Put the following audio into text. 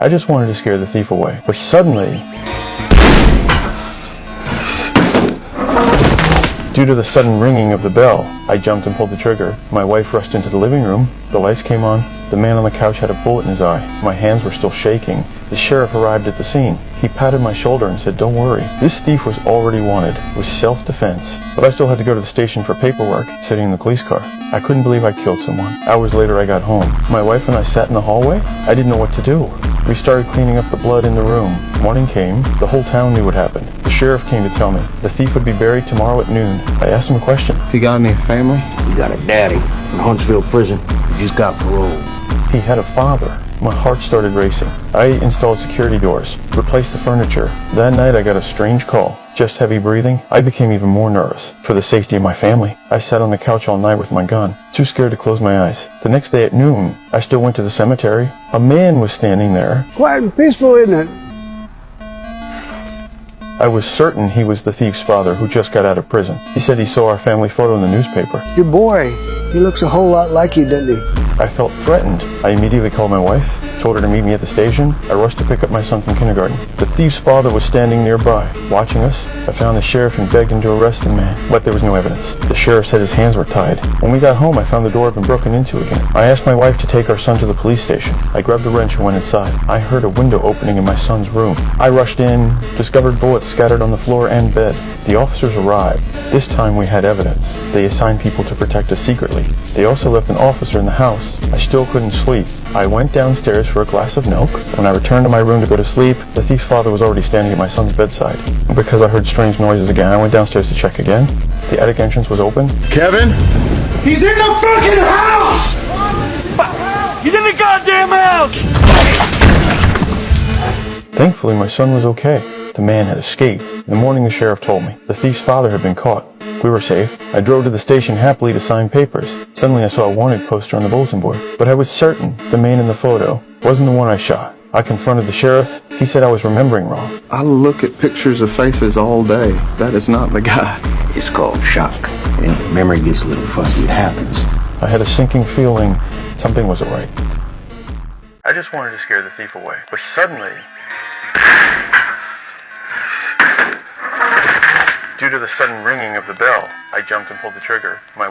I just wanted to scare the thief away, but suddenly, due to the sudden ringing of the bell, I jumped and pulled the trigger. My wife rushed into the living room. The lights came on. The man on the couch had a bullet in his eye. My hands were still shaking. The sheriff arrived at the scene. He patted my shoulder and said, "Don't worry. This thief was already wanted. It was self-defense." But I still had to go to the station for paperwork, sitting in the police car. I couldn't believe I killed someone. Hours later, I got home. My wife and I sat in the hallway. I didn't know what to do. We started cleaning up the blood in the room. Morning came. The whole town knew what happened. The sheriff came to tell me. The thief would be buried tomorrow at noon. I asked him a question. You got any family? You got a daddy in Huntsville prison. He just got parole. He had a father. My heart started racing. I installed security doors, replaced the furniture. That night I got a strange call. Just heavy breathing. I became even more nervous for the safety of my family. I sat on the couch all night with my gun, too scared to close my eyes. The next day at noon, I still went to the cemetery. A man was standing there. Quiet and peaceful, isn't it? I was certain he was the thief's father who just got out of prison. He said he saw our family photo in the newspaper. Your boy, he looks a whole lot like you, doesn't he? I felt threatened. I immediately called my wife, told her to meet me at the station. I rushed to pick up my son from kindergarten. The thief's father was standing nearby, watching us. I found the sheriff and begged him to arrest the man, but there was no evidence. The sheriff said his hands were tied. When we got home, I found the door had been broken into again. I asked my wife to take our son to the police station. I grabbed a wrench and went inside. I heard a window opening in my son's room. I rushed in, discovered bullets scattered on the floor and bed. The officers arrived. This time we had evidence. They assigned people to protect us secretly. They also left an officer in the house. I still couldn't sleep. I went downstairs for a glass of milk. When I returned to my room to go to sleep, the thief's father was already standing at my son's bedside. Because I heard strange noises again, I went downstairs to check again. The attic entrance was open. Kevin? He's in the fucking house! He's in the goddamn house! Thankfully, my son was okay. The man had escaped. In the morning, the sheriff told me. The thief's father had been caught. We were safe. I drove to the station happily to sign papers. Suddenly, I saw a wanted poster on the bulletin board. But I was certain the man in the photo wasn't the one I shot. I confronted the sheriff. He said I was remembering wrong. I look at pictures of faces all day. That is not the guy. It's called shock. And memory gets a little fuzzy. It happens. I had a sinking feeling something wasn't right. I just wanted to scare the thief away. But suddenly, due to the sudden ringing of the bell, I jumped and pulled the trigger. My